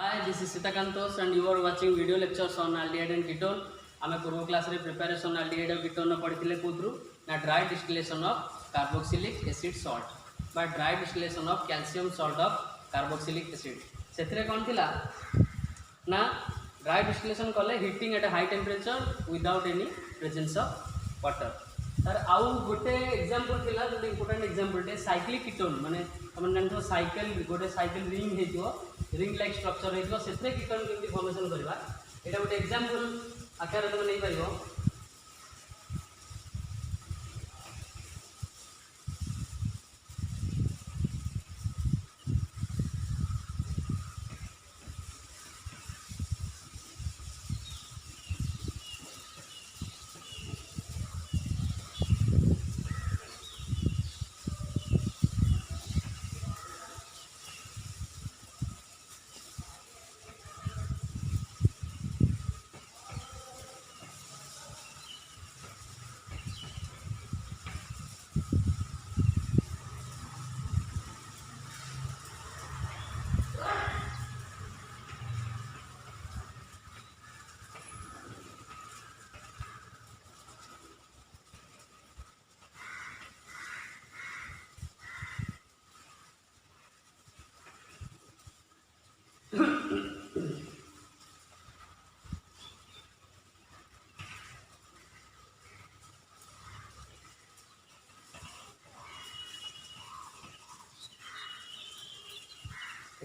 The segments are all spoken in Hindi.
Hi, this is Sitakantos and you are watching video lectures on aldehyde and ketone. आम पूर्व क्लास रे प्रिपरेशन aldehyde और ketone पढ़ी कौन ना dry distillation of carboxylic acid salt बा dry distillation of calcium salt of carboxylic acid से कौन थिला ना ड्राई डिस्टिलेशन कले heating at high temperature without any presence of water तार आउ गोटे एग्जांपल थिला जो इंपोर्टेंट एग्जांपल टे साइक्लिक कीटोन माने तुम जानथो साइकिल गोटे साइकिल रिंग हेतियो रिंग लाइक स्ट्रक्चर हेतियो सेतरे कीटोन केमि फॉर्मेशन करबा एटा गोटे एग्जांपल आकार तुम नै पाइबो।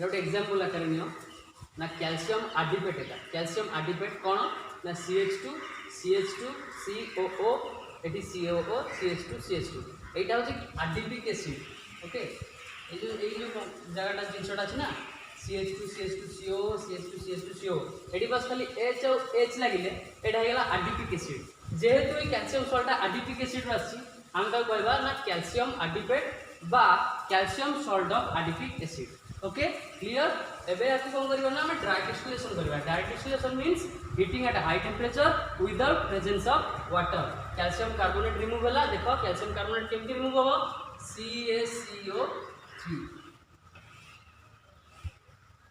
गोटे एग्जांपल आकार नियो ना कैल्शियम आडिपेट है कैल्शियम आडिपेट कौन ना CH2 COO eighty COO CH2 एटा होची आडिपिक एसिड ओके ए जो जगहटा जिनसटा अछि ना CH2 CO एटी बस खाली H और H लागिले एटा हेला आडिपिक एसिड जेहेतु ए कैल्शियम सॉल्ट आडिपिक एसिड आछि हम का कहबा ना कैल्शियम आडिपेट बा calcium salt of adipic acid okay clear एबे आकु कोन करबा ना हम ड्राई डिस्टिलेशन करबा dry distillation means heating at high temperature without presence of water calcium carbonate remove होला देखो कैल्शियम कार्बोनेट केमति रिमूव होबो CaCO3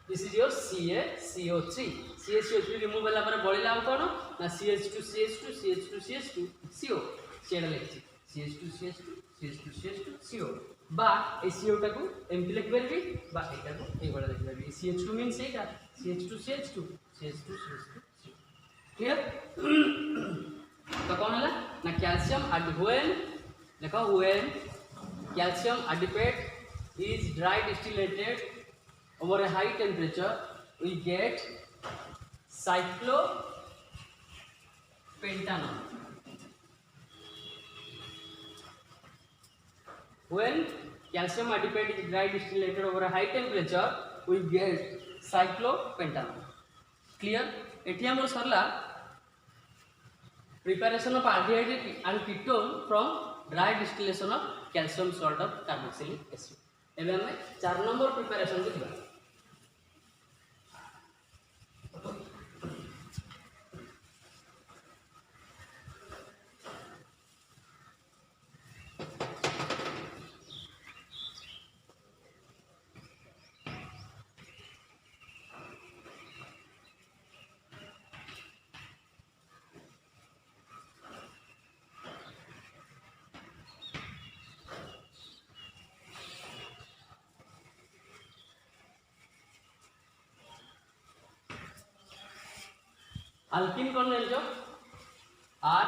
this is your CaCO3 CaCO3 remove होला पर बळिला हम कोन ना CH2 CO सेडा लेखि CH2 CO बा ए CO टाको एमती लिख परबी बा एटा को ए बडा लिख परबी CH2 मींस एटा CH2 क्लियर तो कौन है ना कैल्शियम व्हेन देखो when calcium adipate is dry distilled over a high temperature we get cyclopentanol when calcium adipate is dry distillated over a high temperature we get cyclopentanol clear एठी हमर सरला preparation of aldehyde and ketone from dry distillation of calcium salt of carboxylic acid एबे हम 4 नंबर preparation देखबा अल्किन कौन जानछो R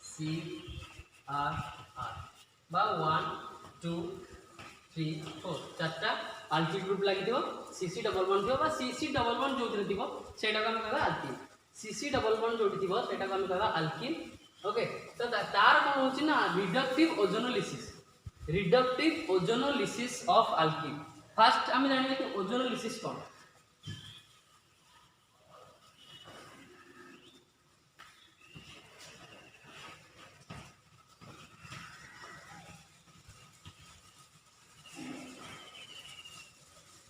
C R बा 1 2 3 4 चारटा अल्किल ग्रुप लागि दियो CC डबल बॉन्ड दियो बा CC डबल बॉन्ड जोथि दियो सेटा को हम कहबा अल्किन CC डबल बॉन्ड जोथि दियो सेटा को हम कहबा अल्किन ओके तो तार कोन होची ना reductive ozonolysis of alkene first आम जानिबे कि ओजोनोलिसिस कौन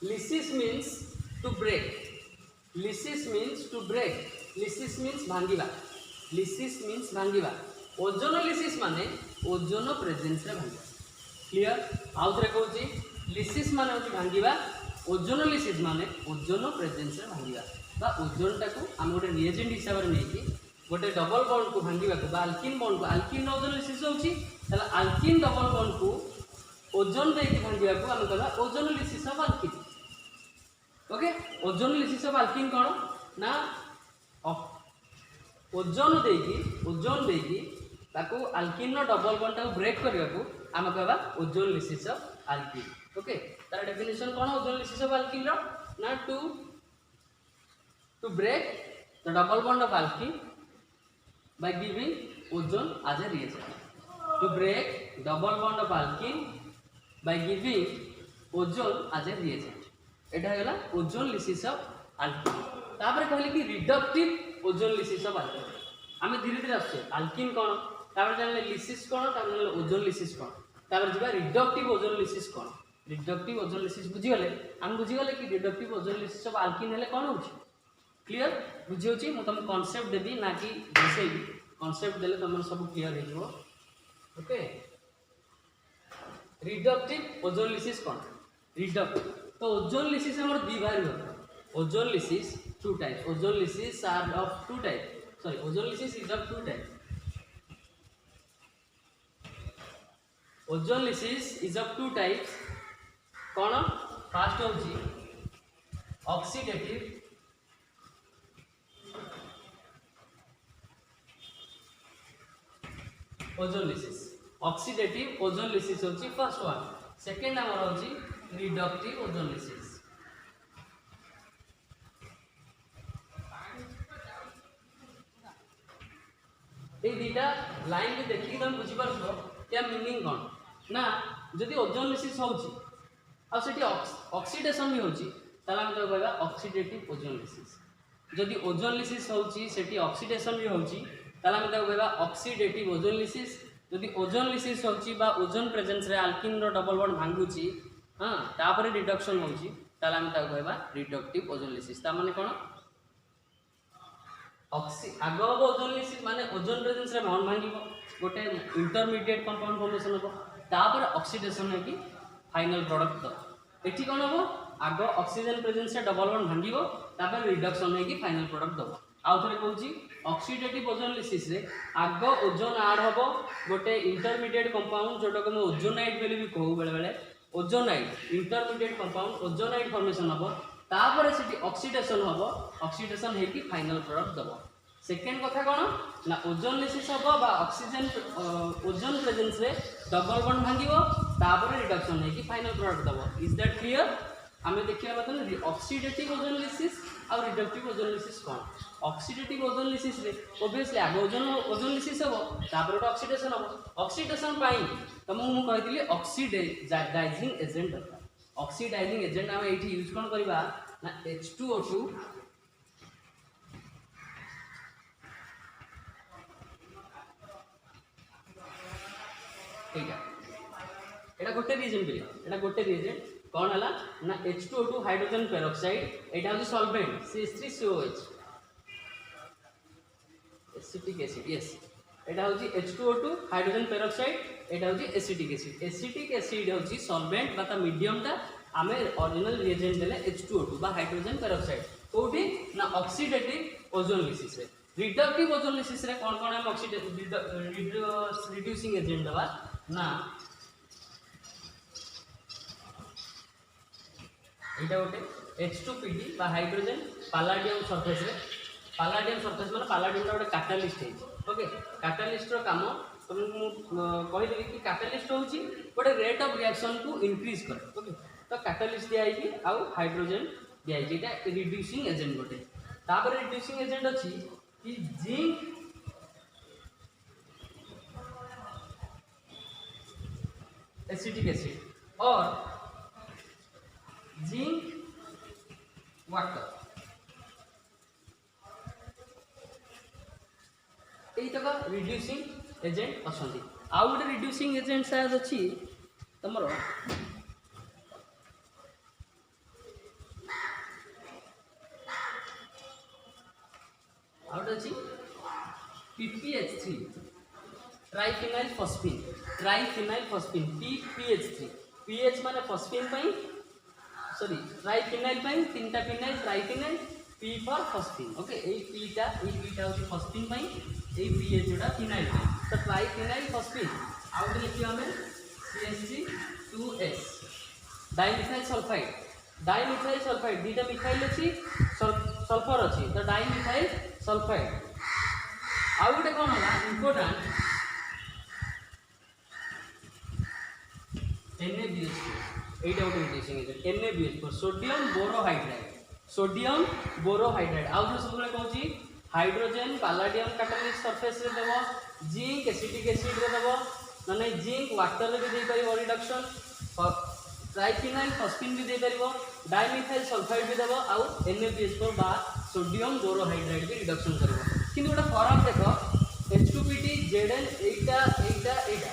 lysis means to break lysis means भांगिबा ओजोनोलिसिस माने ओजोन प्रेजेंस रे भांगिबा क्लियर आउ थरे कहूची लिसिस माने होची भांगिबा, ओजोनोलिसिस माने ओजोन प्रेजेंस रे भांगिबा बा ओजोन टाकू हम गोटे रिएजेंट हिसाब रे नेकी गोटे डबल बॉन्ड को भांगिबा को बा अल्किन बॉन्ड को अल्किन ओजोनोलिसिस होची तला अल्किन डबल बॉन्ड को ओजोन देकी भांगिबा को हम कहबा ozonolysis of alkene. Okay, ozonolysis of alkene कोन ना ओजोन देकी ताकू अल्किन रो डबल बॉन्ड टाकू ब्रेक करबा को हम कहबा ओजोनोलिसिस ऑफ अल्किन। ओके, तार डेफिनेशन कोन ओजोनोलिसिस ऑफ अल्किन रो ना to break the double bond of alkene by giving ozone as a reagent. To break double bond of alkene by giving ozone as a reagent. एटा हैला ओजोन लिसिस ऑफ अल्किन। तापर कहले कि reductive ozone lysis of alkene. हमें धीरे धीरे आछे अल्किन कोन तापर जानले लिसिस कोन तापर जानले ओजोन लिसिस कोन तापर जिबा रिडक्टिव ओजोन लिसिस कोन। रिडक्टिव ओजोन लिसिस बुझी गले हम बुझी गले कि reductive ozone lysis of alkene हेले कोन होछि क्लियर बुझी होछि। मु तुम कांसेप्ट देबी ना कि जैसे कांसेप्ट देले तुम सब क्लियर हो जिवो। ओके, रिडक्टिव ओजोन लिसिस कोन रिडक्टिव तो ओजोन लिसिस हमर दी बार हो। Ozonolysis two types, ozonolysis are of two type, sorry ozonolysis is of two type. Ozonolysis is of two types कोन फर्स्ट होची oxidative ozonolysis. Oxidative ozonolysis होची फर्स्ट वन। सेकंड हमर होची रिडक्टिव ओजोन लिसिस। ए दीटा लाइन के देखि तुम बुझी परछो क्या मीनिंग कोन ना जदी ओजोन लिसिस होची आ सेठी ऑक्सीडेशन भी होची तला हम तो कहबा ऑक्सीडेटिव ओजोन लिसिस। जदी ओजोन लिसिस होची सेठी ऑक्सीडेशन भी होची ताला हम ताको कहबा ऑक्सीडेटिव ओजोन लिसिस। जदी ओजोन लिसिस होची बा ओजोन प्रेजेंस रे अल्किन रो डबल बॉन्ड भांगुची हां तापर रिडक्शन होची ताला हम ताको कहबा रिडक्टिव ओजोन लिसिस। ता माने कोन आगो ओजोन लिसिस माने ओजोन प्रेजेंस रे बॉन्ड भांगिबो गोटे इंटरमीडिएट कंपाउंड फॉर्मेशन हो तापर ऑक्सीडेशन है कि फाइनल प्रोडक्ट दो। एठी कोन हो आगो ऑक्सीजन प्रेजेंस रे डबल बॉन्ड भांगिबो तापर रिडक्शन है कि फाइनल प्रोडक्ट दो। आउ थरे कहूची ऑक्सीडेटिव ओजोन लिसिस रे आगो ओजोन ऐड होबो गोटे इंटरमीडिएट कंपाउंड जोटा को ओजोनाइड बोली भी कहू बेले बेले ozonide intermediate compound ozonide formation होबो तापर सेठी ऑक्सीडेशन होबो ऑक्सीडेशन हे कि फाइनल प्रोडक्ट दबो। सेकंड कथा कोन ना ओजोन लिसिस होबो बा ऑक्सीजन ओजोन प्रेजेंस रे डबल बॉन्ड भांगिबो तापर रिडक्शन हे कि फाइनल प्रोडक्ट दबो। Is that clear? हमें देखिया मतलब ऑक्सीडेटिव ओजोन लिसिस और रिडक्टिव ओजोन लिसिस कोन। ऑक्सीडेटिव ओजोन लिसिस रे ऑब्वियसली आगो ओजोन लिसिस होबो तापर ऑक्सीडेशन होबो। ऑक्सीडेशन पाई त मु कहितली ऑक्सीडाइजिंग एजेंट दरकार। ऑक्सीडाइजिंग एजेंट हम एठी यूज कोन करबा ना H2O2 एटा एटा गोटे रिएजेंट बिल एटा गोटे रिएजेंट कौन है ना H2O2 हाइड्रोजन पेरोक्साइड एटा होची solvent CH3COH acetic acid yes एटा होची H2O2 हाइड्रोजन पेरोक्साइड एटा होची एसिटिक एसिड। एसिटिक एसिड होची सॉल्वेंट बाता मीडियम ता आमे ओरिजिनल रिएजेंट देले H2O2 बा हाइड्रोजन पेरोक्साइड कोठी ना ऑक्सीडेटिव ओजोन लिसिस रे। रिडक्टिव ओजोन लिसिस रे कोन कोन हम ऑक्सीडेटिव रिड्यूसिंग एजेंट दबा ना एटा गोटे H2PD बा हाइड्रोजन पैलाडियम सरफेस रे पैलाडियम सरफेस माने पैलाडियम गोटे कैटालिस्ट है। ओके, कैटालिस्ट रो काम तुम कहि देबी कि कैटालिस्ट होची गोटे रेट ऑफ रिएक्शन को इंक्रीज करे। ओके, तो कैटालिस्ट दिया कि आउ हाइड्रोजन दिया जेटा रिड्यूसिंग एजेंट गोटे। तापर रिड्यूसिंग एजेंट अछि कि जिंक एसिटिक एसिड और जिंक वाटर यही तक रिड्यूसिंग एजेंट अच्छा। आउ गोटे रिड्यूसिंग एजेंट शायद अच्छी तुम आउट अच्छी PPH3 triphenyl phosphine PPH3 PH माने फॉस्फिन पई सॉरी ट्राइफिनाइल पई तीनटा phenyl triphenyl P for phosphine okay ए पीटा होची फॉस्फिन पई ए पीएच जोड़ा फिनाइल पई तो ट्राइफिनाइल फॉस्फिन आउट लिखियो हमें CH2S डाइमिथाइल सल्फाइड दीटा मिथाइल अछि सल्फर अछि तो डाइमिथाइल सल्फाइड आउ गोटे कौन है इंपोर्टेंट NaBH4 एटा गोटे इंटरेस्टिंग है NaBH4 सोडियम बोरोहाइड्राइड आउ जो सब कहूँ हाइड्रोजन पैलाडियम कैटालिस्ट सरफेस रे देबो जिंक एसिटिक एसिड रे देबो माने जिंक वाटर रे भी दे परिबो रिडक्शन ट्राइफिनाइल फॉस्फिन भी दे परिबो डाइमिथाइल सल्फाइड भी देबो आउ NaBH4 बा सोडियम बोरोहाइड्राइड भी रिडक्शन करबो किंतु गोटे फरक देख H2PT Zn एटा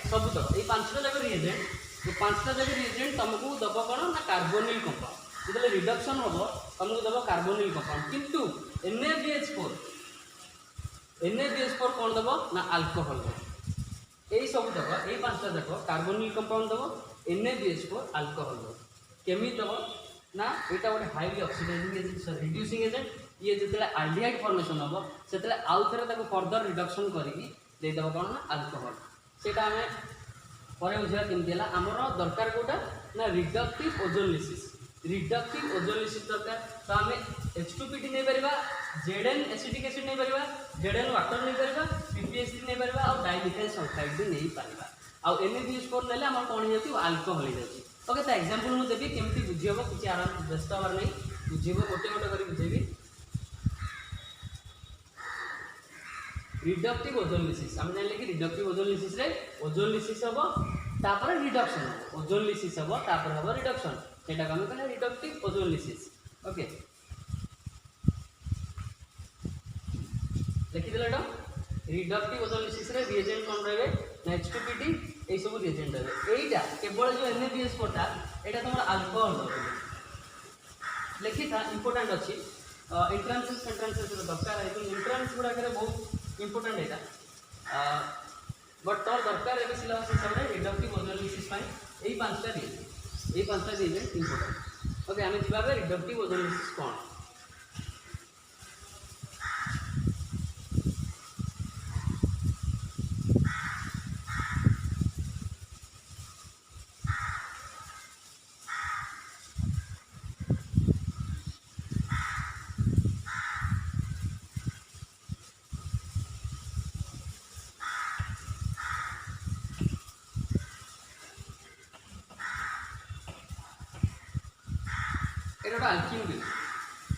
सब तक ये पांचटा जगह रिएजेंट ये पांचटा जगह रिएजेंट तुमको दब कौन ना कार्बोनिल कंपाउंड जो रिडक्शन हम तुमको दब कार्बोनिल कंपाउंड किंतु NaBH4 कौन दब ना अल्कोहल दब यही सब तक ये पांचटा जगह कार्बोनिल कंपाउंड दब NaBH4 अल्कोहल दब केमी दब ना यहाँ गोटे highly oxidizing agent reducing agent ये जितने आल्डिहाइड फॉर्मेशन हम से आउ थे फर्दर रिडक्शन करके देदेव कौन ना अल्कोहल से पर बुझा केमती है आमर दरकार कौटा ना रिडक्टिव ओजोनलिसिस दरकार तो आम H2PT नहीं पार Zn एसिटिक एसिड नहीं पार Zn वाटर नहीं पार PPH3 नहीं पार और डाइमिथाइल सल्फाइड भी नहीं पार आउ NaBH4 नेले आम कौन हो अल्कोहल हो जाए ओके तो एग्जांपल मुझे देवी केमती बुझेब किसी आराम व्यस्त हबार नहीं बुझेब गोटे गोटे कर बुझेबी रिडक्टिव ओजोनलिसिस हम जानले कि रिडक्टिव ओजोनलिसिस रे ओजोनलिसिस हबो तापर रिडक्शन हबो ओजोनलिसिस हबो तापर हबो रिडक्शन सेटा हम कहले रिडक्टिव ओजोनलिसिस ओके लिखि देला रिडक्टिव ओजोनलिसिस रे रिएजेंट कोन रहबे ना H2PT ए सब रिएजेंट रहबे एटा केवल जो NaBH4 ता एटा तमर अल्कोहल रहबे लिखि था इंपोर्टेंट अछि एंट्रांसेस दरकार है एंट्रांस गुड़ा करे बहुत इंपोर्टेंट है बट तोर दरकार है सिलेबस हिसाब से रिडक्टिव ओजोनलिसिस पाई एई पांचटा रिएजेंट इंपोर्टेंट ओके आमे जिबा बे रिडक्टिव ओजोनलिसिस कोन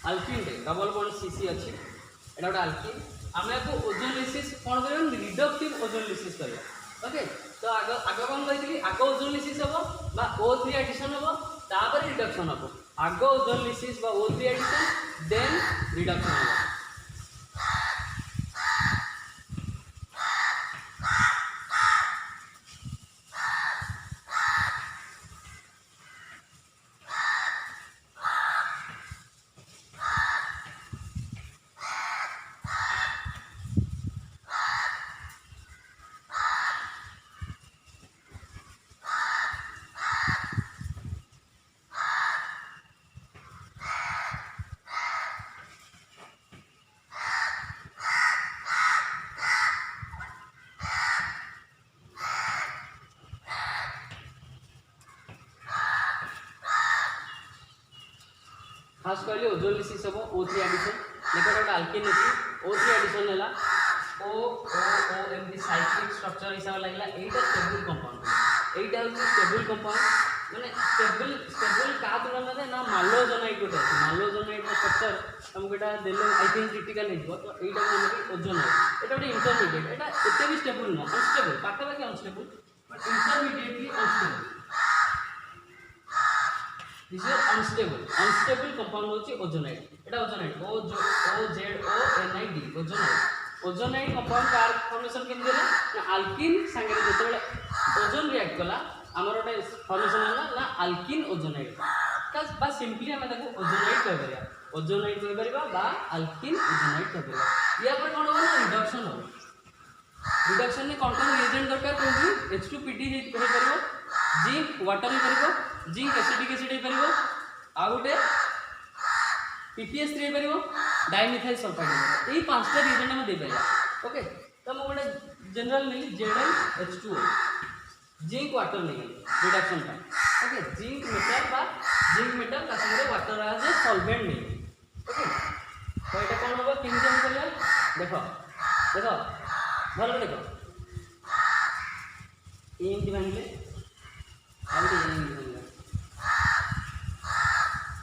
अल्किन डबल बॉन्ड CC अच्छी एटा गोटे अल्किन आम को ओजोनलिसिस कौन कर रिडक्टिव ओजोनलिसिस कर ओके तो आग कौन कही आग ओजोनलिसिस हम O3 एडिशन हम तापर रिडक्शन हम आग ozonolysis O3 addition then reduction हम खास कहली ओजोनलिसिस हम O3 एडिशन लेकिन गोटे अल्किन अच्छी O3 एडिशन है O एमती साइक्लिक स्ट्रक्चर हिसाब लगला एटा स्टेबल कंपाउंड एटा हूँ स्टेबल कंपाउंड माने स्टेबल का तुलना में ना मालोजोनाइट गोटे मालोजोनाइट स्ट्रक्चर तुमको एटा देले आई थिंक क्रिटिकल हो तो एटा हम ओजोनाइट एटा गोटे इंटरमीडिएट एटा एते भी स्टेबल न अनस्टेबल पाखापाखि unstable but intermediately unstable this is unstable compound होची ओजोनाइट एटा ओजोनाइट OZONID ओजोनाइट कंपाउंड कार फॉर्मेशन केन देला ना अल्किन संगे जेतेबेले ओजोन रिएक्ट कला हमर ओटे फॉर्मेशन होला ना अल्किन ओजोनाइट बा सिंपली हम ताको ओजोनाइट कह परिबा बा अल्किन ओजोनाइट कह परिबा या पर कोन हो रिडक्शन हो रिडक्शन ने कोन रिएजेंट दरकार कोन H2PT हे परिबो जिंक वाटर ही पारिबो जिंक एसिटिक एसिड ही पारिबो आ गुटे PPS3 पारिबो डाइमिथाइल सल्फाइड एई पांचटा रिएजेंट हम दे पारिबा ओके तो हम गोटे जनरल नेली ZnH2O जिंक वाटर नहीं रिडक्शन का ओके जिंक मेटल का संगे वाटर आज सॉल्वेंट नहीं ओके तो এটা কোন হবে তিনটা हम करिया देखो देखो ভালো দেখো एमटी भांगिले आउटे एमटी भांगिले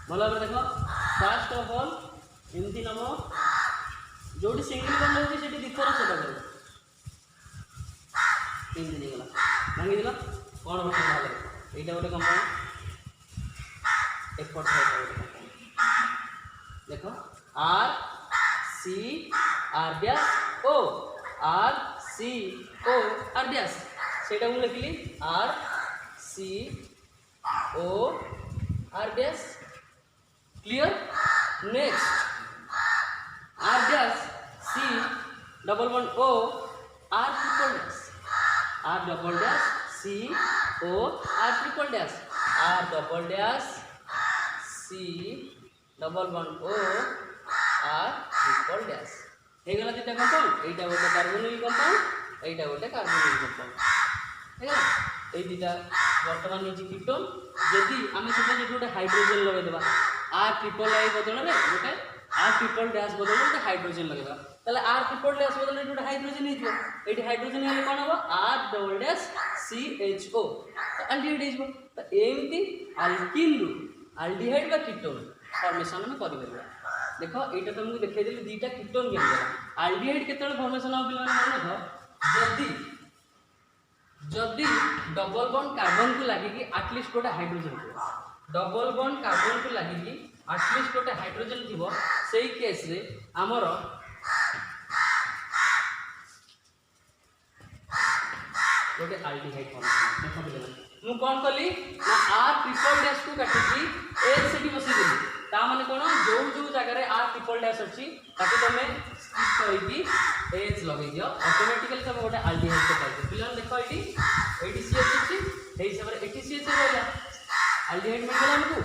ভালো ভাবে দেখো ফার্স্ট অফ অল एमटी নাম जोटी सिंगल बॉन्ड होची सेठी दिथर सेटा करो एमटी नहीं गला भांगी दिला कोन होता भालो एटा गोटे कंपाउंड एफर्ट देखो R C R dash O R C O R dash सेटा मु लिखली R C O R dash clear next R dash C double bond O R triple dash R double dash C O R triple dash R double dash C double bond O R triple dash हे गला दिटा कंपाउंड एटा गोटे कार्बोनिल कंपाउंड एटा गोटे कार्बोनिल कंपाउंड हे गला ए दिटा वर्तमान होची कीटोन यदि आमे सपोज गोटे हाइड्रोजन लगे देबा R ट्रिपल I बदल रे गोटे R ट्रिपल डैश बदल गोटे हाइड्रोजन लगेबा ताले R ट्रिपल डैश बदल गोटे हाइड्रोजन हिजो एटी हाइड्रोजन हेले कोन हो R डबल डैश CHO तो एल्डिहाइड हिजो तो एमती अल्किन रु एल्डिहाइड बा कीटोन फॉर्मेशन में करि परबा देखो एटा तुमको देखाई देली दीटा कीटोन के एल्डिहाइड केतळे फॉर्मेशन हो पिला माने देखो जदी डबल बॉन्ड कार्बन को लागी कि एटलीस्ट गोटे हाइड्रोजन थी डबल बॉन्ड कार्बन को लागी कि एटलीस्ट गोटे हाइड्रोजन थी सेही केस रे हमर गोटे एल्डिहाइड फॉर्मेशन देखो पिला मु कोन कली ना R ट्रिपल डैश को काटिकी H सेठी बसी देली ता माने कोन जो जो जगह रे R ट्रिपल डैश अछि ताके तमे स्किप करिकी H लगे दियो ऑटोमेटिकली तमे गोटे एल्डिहाइड के पाइबो पिला देखो एटी CH अछि एही सबरे एटी CH रहला एल्डिहाइड मिल गेला हमकु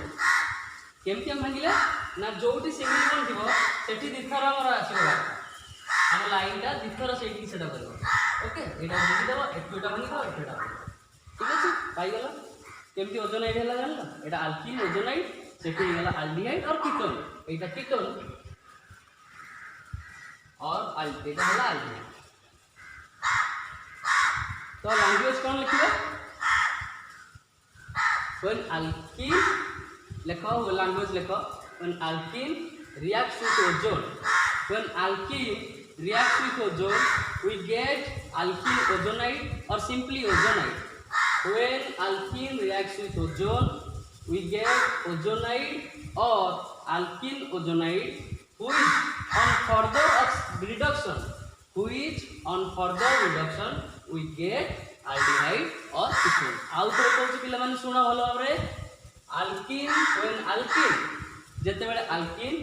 केमति हम भांगिले ना जोटी सिंगल बॉन्ड थिबो सेठी दिथर हमर आसीबो हम लाइनटा दिथर सेठी सेटा करबो ओके एटा भांगी देबो एटा भांगी देबो एटा ठीक अछि पाई गेला केमति ओजोनाइड हैला जानला एटा अल्किन ओजोनाइड सेठी गेला एल्डिहाइड और कीटोन एटा कीटोन और एटा हैला एल्डिहाइड तो लैंग्वेज कोन लिखिबो when alkene लिखो लैंग्वेज लिखो when alkene reacts with ozone when alkene reacts with ozone we get alkene ozonide or simply ozonide when alkene reacts with ozone we get ozonide or alkene ozonide which on further reduction we get aldehyde or ketone आउ थोड़े कहूँ पिला माने सुना भल भाव alkene when alkene जेते बेले alkene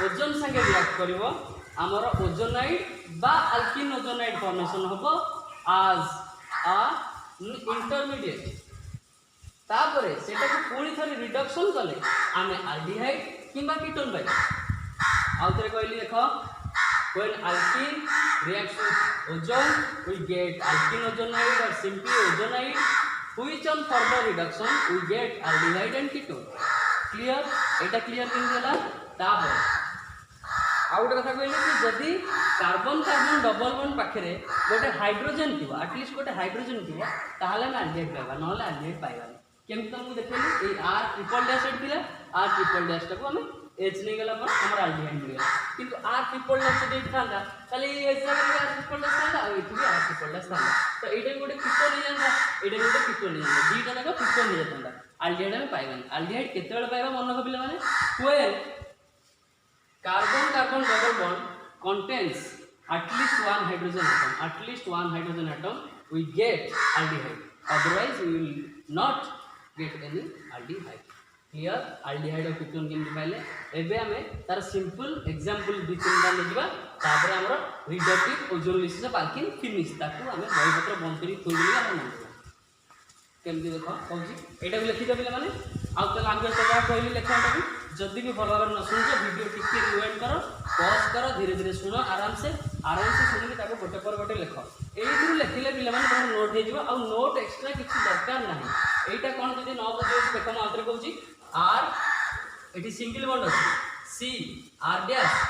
ओजोन संगे रिएक्ट करिवो हमर ओजोनाइड बा alkene ओजोनाइड फॉर्मेशन होबो as a इंटरमीडिएट तापरे सेटा को पूरी थरी रिडक्शन कले आमे aldehyde किबा कीटोन पाइ आउ थोड़े कहली देखो when alkene reacts with ozone we get alkene ozonide or simply ozonide which on further reduction we get aldehyde and ketone clear eta clear kin देला तापर आउट कथा कहली कि जदी कार्बन कार्बन डबल बॉन्ड पाखरे गोटे हाइड्रोजन थिबो एटलीस्ट गोटे हाइड्रोजन थिबो ताहाले ना एल्डिहाइड पाइबा नहले एल्डिहाइड पाइबानी केमति तुमको देखली ए R ट्रिपल डैश थिला R ट्रिपल डैश टाको हमें H नहीं गला पर हमर एल्डिहाइड मिल गला किंतु R ट्रिपल डैश दे थांदा खाली H जगह R ट्रिपल डैश थांदा और इथि R ट्रिपल डैश थांदा तो एटा गोटे कीटोन नहीं जानदा एटा गोटे कीटोन नहीं जानदा दीटा जाका कीटोन नहीं जानदा एल्डिहाइड में पाइबानी एल्डिहाइड केतेबेले पाइबा मन को पिला माने when carbon carbon double bond contains at least one hydrogen atom we get aldehyde otherwise we will not get any aldehyde clear aldehyde और कीटोन केमति पाइले एबे हमें तार सिंपल एग्जांपल दु तीन टा लेजिबा तापर हमर reductive ozone lysis of alkene finish ताकू हमें बही पत्र बंद करी थोई दिला हम केमती देख कौन यहाँ लिखिद पे मैंने आउ तो लांगुएज जहाँ कहली लेख यहाँ जदि भी भल भाव न शुणुच वीडियो टिके रिवाइंड कर पॉज कर धीरे धीरे शुण आराम से शुणिक गोटे पर गोटे लेख यही लिखिले पे नोट हो नोट एक्सट्रा किसी दरकार ना यहाँ कौन जब न बुझे देख मैं आउे कौन आर ये सिंगल बॉन्ड अच्छी सी आर डैश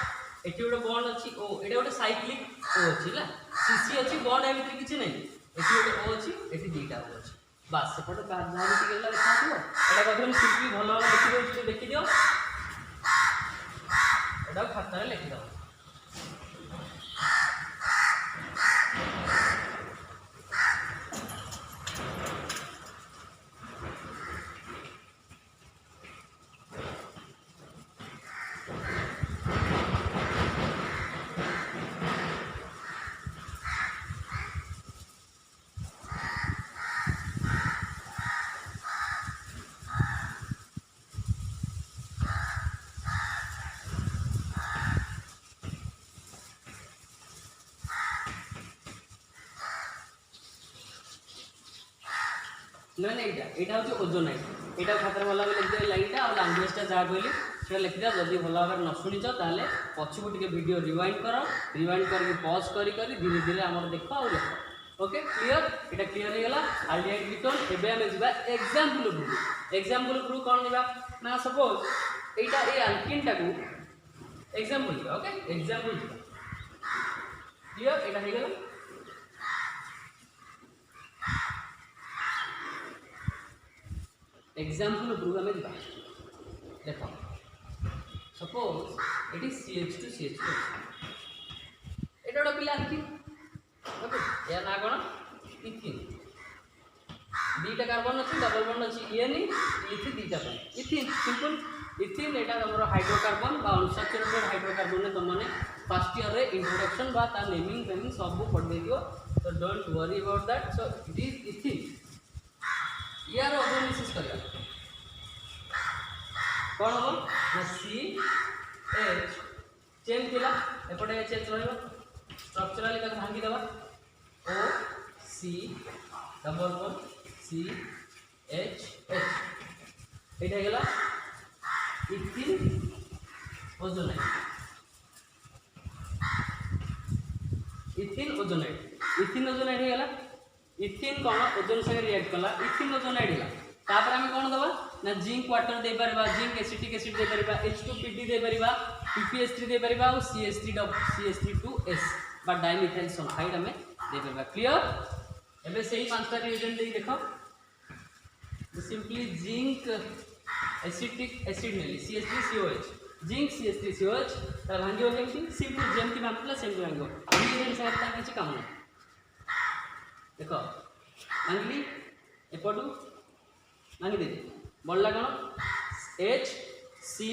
ये गोटे बॉन्ड अच्छी ओ ये गोटे साइक्लिक ओ अच्छी ना सी सी अच्छी बॉन्ड ए भर किसी ना ये गोटे ओ अच्छी ये दुईटा ओ अच्छी बास सेपटे जहाँ भी लिखा थो यहाँ कह सिंपली भल भाव लिखिद देखिद यहाँ खातार लिखिद ना यहाँ हूँ ओजोनाइट यहाँ खातर भल भाव लिखिद लाइनटा और लांगुएजटा जहाँ कहली से लिखिद जब भल भाव न शुणीच ताल पछक टे वीडियो रिवाइंड कर पॉज कर धीरे धीरे आम देख आ लिख ओके क्लीयर यहाँ क्लीयर हो गला आल्डिहाइड कीटोन एवं आम जा एग्जाम्पल प्रूफ कौन जा ना सपोज यहाँ ये आल्किन टाक एग्जाम्पल जा ओके एग्जाम्पल जा क्लीयर यहाँ हो गला एग्जाम्पल प्रूफ आम जा देख सपोज ये CH2 CH2 ये गोटे पिला आल्किन ओके या ना कौन इथिन दुईटा कार्बन अच्छी डबल बॉन्ड अच्छी ये नहीं इथि दुईटा इथिन सिंपल इथिन यहाँ तुम हाइड्रोकार्बन अनसैचुरेटेड हाइड्रोकार्बन में तुमने फर्स्ट ईयर रे इंट्रोडक्शन बा ता नेमिंग फेमिंग सब पढ़े दियो तो don't worry about that so it is इथिन यार ओजोनिसिस करिया कौन हम ना CH चेंज थिला एपटे चेंज रहइबो स्ट्रक्चरली तक भांगी देबा O C double bond C H H एटा गेला इथिन ओजोनाइट गेला इथिन कौन ओजोन संगे रिएक्ट कला इथिन ओजोनाइट गेला तापर आम कौन दबा ना जिंक वाटर दे परबा जिंक एसिटिक एसिड दे परबा H2PD दे परबा PPS3 दे परबा और CH3 बा डाइमिथाइल सल्फाइड हमें दे परबा क्लियर एबे सही पांचटा रिएजेंट दे देखो सिंपली जिंक एसिटिक एसिड नेली CH3COH जिंक CH3COH तार भांगियो केमती सिंपल जेमती भांगला सेमती भांगियो रिएजेंट साइड ता किछि काम नै देखो भांगली एपटू भांगी दे बढ़ला कौन H C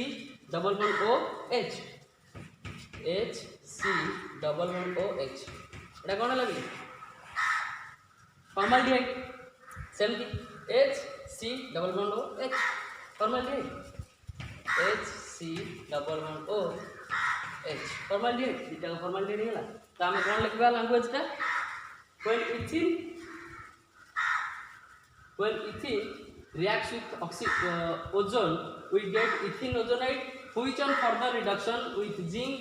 double bond O H H C double bond O H एटा कौन लगे फॉर्माल्डिहाइड सेमती H C double bond O H formaldehyde H C double bond O H formaldehyde इटा फॉर्माल्डिहाइड गेला तो आम कौन लिखबा लैंग्वेज टा when ethene reacts with ozone we get ethene ozonide which on further reduction with zinc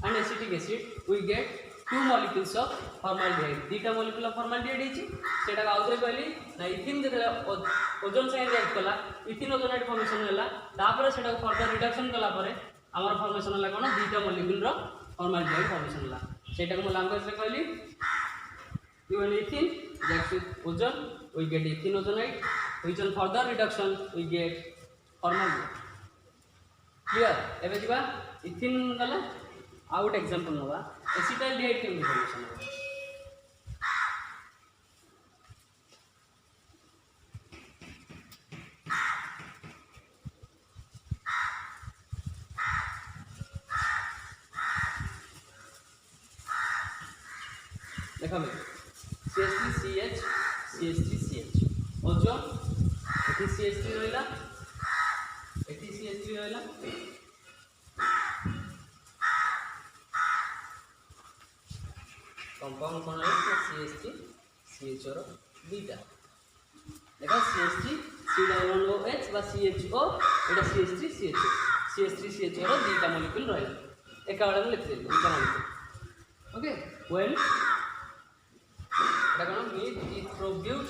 and acetic acid we get 2 molecules of formaldehyde दीटा molecule of formaldehyde हेची सेटा आउथरे कहली ना इथिन जेतले ओजोन से रिएक्ट कला इथिन ओजोनाइड फॉर्मेशन होला तापर सेटा फर्दर रिडक्शन कला परे हमर फॉर्मेशन होला कोन दीटा मोलिक्यूल रो फॉर्माल्डिहाइड फॉर्मेशन होला सेटा को लैंग्वेज रे कहली When ethene reacts with ozone, we get ethene ozonide. Which on further reduction, we get formaldehyde. Clear? एबे जिबा ethene गला आउट एग्जांपल नबा एसिटाल्डिहाइड के फॉर्मेशन होबा देखा मैं CH3CH CH3CH ozone eighty CH3 रहला एटी CH3 रहला कंपाउंड कोन है CH3 CH और बीटा देखो CH3 C11OH बा CHO एटा CH3 CHO CH3 CHO रो दीटा मॉलिक्यूल रहला एका बेला लिख देली इकोनॉमिक ओके व्हेन एटा कोन मीट इथ्रोब्यूट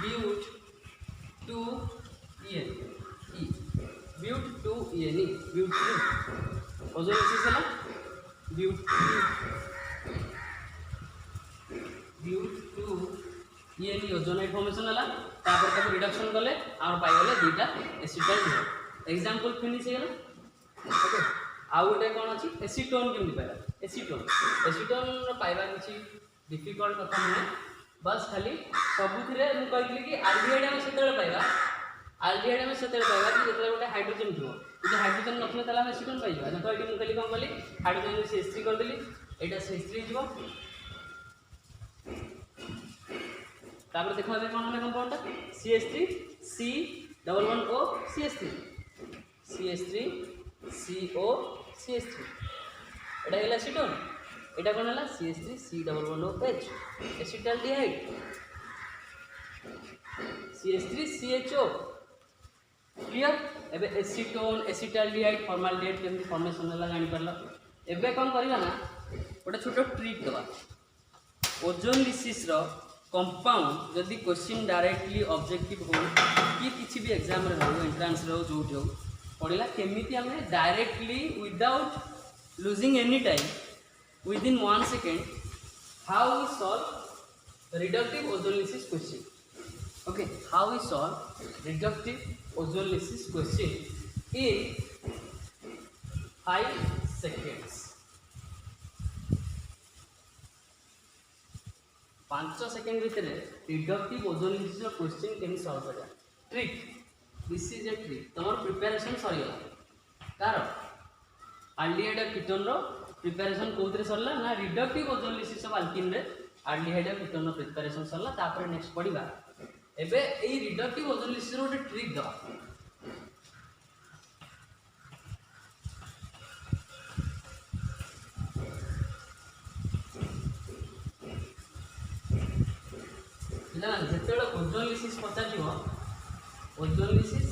but two EN E but two EN E but ozonolysis हला but two EN ozonide formation हला तापर ताको रिडक्शन करले आर पाई गले दुईटा एसीटल एग्जांपल फिनिश हे गला ओके आउ गोटे कोन अछि एसीटोन केमि पाइबा एसीटोन पाइबा किछि डिफिकल्ट कथा नै बस खाली सबुथिरे मु कहली कि आल्डिहाइड हम सेतेले पाइबा आल्डिहाइड हम सेतेले पाइबा कि जेतेले गोटे हाइड्रोजन थिबो जे हाइड्रोजन नथले तला हम एसीटोन पाइबा देखो एटी मु कहली कोन कहली हाइड्रोजन से CH3 कर देली एटा CH3 जीवो तापर देखो ए कोन compound CH3 C double one O CH3 CH3 CO CH3 एटा हैला एसीटोन एटा कोन हैला CH3 C double one OH acetaldehyde CH3 CHO clear एबे एसीटोन एसिटाल्डिहाइड फॉर्माल्डिहाइड केमि फॉर्मेशन हैला जानि परला एबे कोन करिवा ना गोटे छोटो ट्रिक दबा ओजोन लिसिस रो कंपाउंड जदि क्वेश्चन डायरेक्टली ऑब्जेक्टिव हो कि किसी भी एग्जाम रे हो एंट्रेंस रे हो जो हो पढ़ला केमिति हमें directly without losing any time within 1 second how we solve reductive ozonolysis question okay how we solve reductive ozonolysis question in 5 seconds 5 second भीतर रिडक्टिव ओजोनलिसिस क्वेश्चन केमि सॉल्व करा trick this is a trick तमर प्रिपरेशन सरी गला कार आल्डिहाइड कीटोन रो प्रिपरेशन कोथरे सरला ना रिडक्टिव ओजोनलिसिस ऑफ अल्किन रे आल्डिहाइड कीटोन रो प्रिपरेशन सरला तापर नेक्स्ट पढिबा एबे एई रिडक्टिव ओजोनलिसिस रो एक ट्रिक दवा ना जेतेबेले ओजोनलिसिस पचार ओजोनलिसिस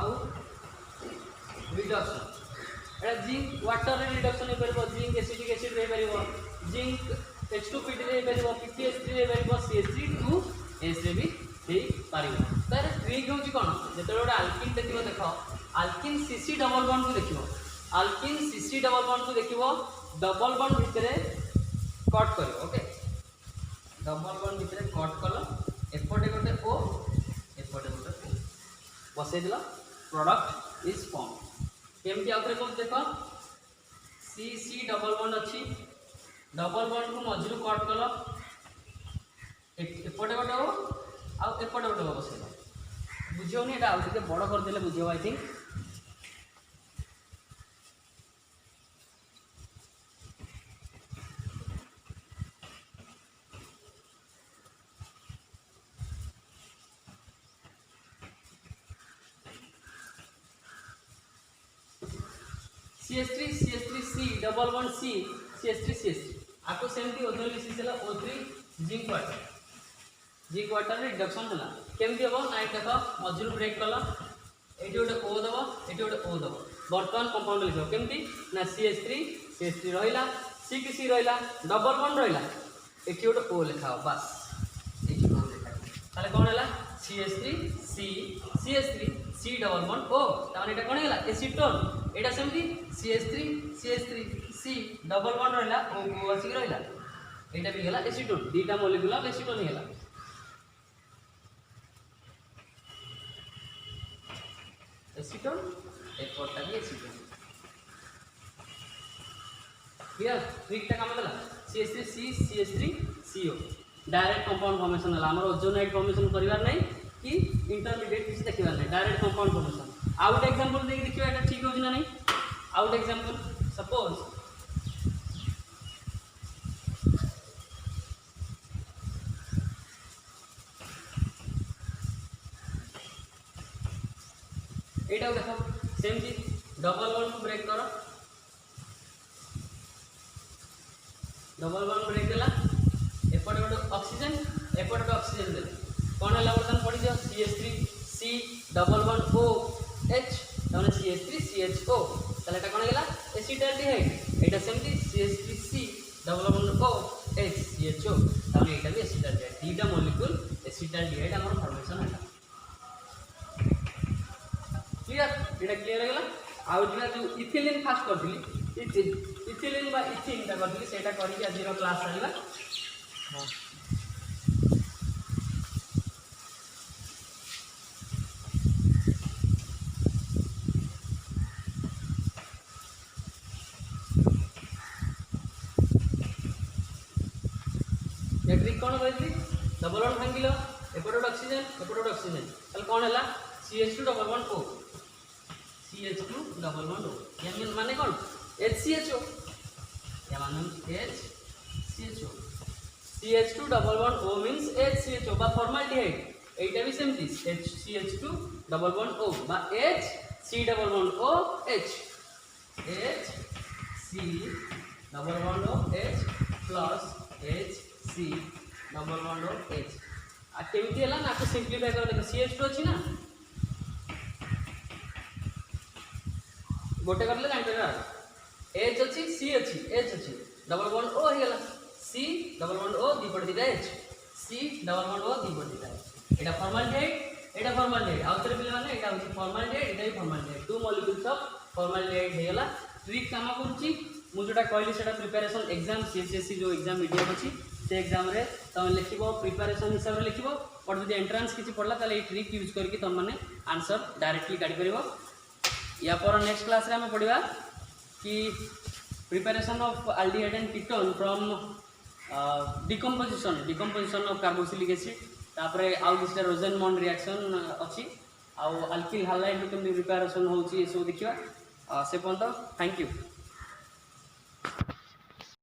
आउ रिडक्शन एटा जिंक वाटर रे रिडक्शन हे परबो जिंक एसिटिक एसिड रे परबो जिंक H2PD रे परबो PTH3 रे परबो CH3 2S रे भी हे परबो तार ट्रिक होची कोन जेतेबेले ओटा अल्किन देखिबो देखो अल्किन CC डबल बॉन्ड को देखिबो अल्किन CC डबल बॉन्ड को देखिबो डबल बॉन्ड भितरे कट करिवो ओके डबल बॉन्ड भितर कट कल एपटे गोटे O एपटे गोटे O बसै दिला प्रोडक्ट इज फॉर्म केमती आउथरे को देखो CC डबल बॉन्ड अछि डबल बॉन्ड को मझिरु कट कल एपटे गोटे O आ एपटे गोटे O बसै बुझियोनी एटा आउ के बड़ कर देले बुझियो I think CH3 C double bond C CH3 आपको सेमती ओजोनलिसिस हला O3 जिंक वाटर रिडक्शन हला केमती हो ना देखो मझिरु ब्रेक कला एटी गोटे O दबो एटी गोटे O दबो वर्तमान कंपाउंड लिखो केमती ना CH3 रहिला C की C रहिला डबल बॉन्ड रहिला एटी गोटे O लिखाओ बस एटी O लिखा ताले कोन हला CH3 C double bond O ताने एटा कोन हला एसीटोन एटा सेमती CH3 C डबल बॉन्ड रहला O आसी रहला एटा भी गला एसीटोन दीटा मॉलिक्यूल ऑफ एसीटोन हेला एसीटोन एपोटा भी एसीटोन क्लियर ट्रिक ता काम देला CH3 CO direct compound formation हला हमर ओजोनाइड फॉर्मेशन करिवार नै कि इंटरमीडिएट किछ देखिबार नै direct compound formation out example देखि देखियो एटा ठीक होछि ना नै आउट एग्जांपल सपोज एटा देखो सेम जी डबल बॉन्ड को ब्रेक करो डबल बॉन्ड ब्रेक देला एपटे गोटे ऑक्सीजन एपटे ऑक्सीजन देला कौन है बर्तमान पढ़ी दियो CH3 C double bond OH ताने CH3 CHO ताले एटा कोन गेला एसिटाल्डिहाइड एटा सेमती CH3C double bond OH CHO ताने एटा भी एसिटाल्डिहाइड दीटा मॉलिक्यूल एसिटाल्डिहाइड हमर फॉर्मेशन है क्लियर एटा क्लियर गेला आउ दिना जो इथिलीन फास्ट करथिली इथिलीन बा इथिन ता करथिली सेटा करी आज रो क्लास आइला हां ट्रिक कौन करी डबल बॉन्ड भांगिल एपटे ऑक्सीजन ताले कौन है CH2 double bond O CH2 double bond O या मीन माने कौन HCHO या माने HCHO CH2 double bond O means HCHO बा फॉर्माल्डिहाइड एटा भी सेमती CH2 डबल बॉन्ड O बा HC double bond OH HC double bond OH plus HC double bond OH आ केमती हला ना को सिंपलीफाई कर देखो CH2 अछि ना गोटे करले जानते H अछि C अछि H अछि डबल बॉन्ड O हे गला C डबल बॉन्ड O दीपट दिटा H C double bond O दीपट दिटा H एटा फॉर्माल्डिहाइड आउतरे पिले माने एटा होछि फॉर्माल्डिहाइड एटा भी formaldehyde two molecules of formaldehyde हे गला ट्रिक काम करूची मु जोटा कहली सेटा प्रिपरेशन एग्जाम CHSC जो एग्जाम मीडियम अछि से एग्जाम रे तुम लिखिबो प्रिपरेशन हिसाब रे लिखिबो पर जदि एंट्रेंस किछि पड़ला ताले ए ट्रिक यूज करके तुम माने आंसर डायरेक्टली काढी परिबो या पर नेक्स्ट क्लास रे हम पढिबा कि preparation of aldehyde and ketone from decomposition of carboxylic acid तापरे आउ दिसटा रोजेनमॉन्ड रिएक्शन अछि आउ अल्किल हैलाइड केमि प्रिपरेशन होछि ए सब देखिबा से पॉइंट थैंक यू।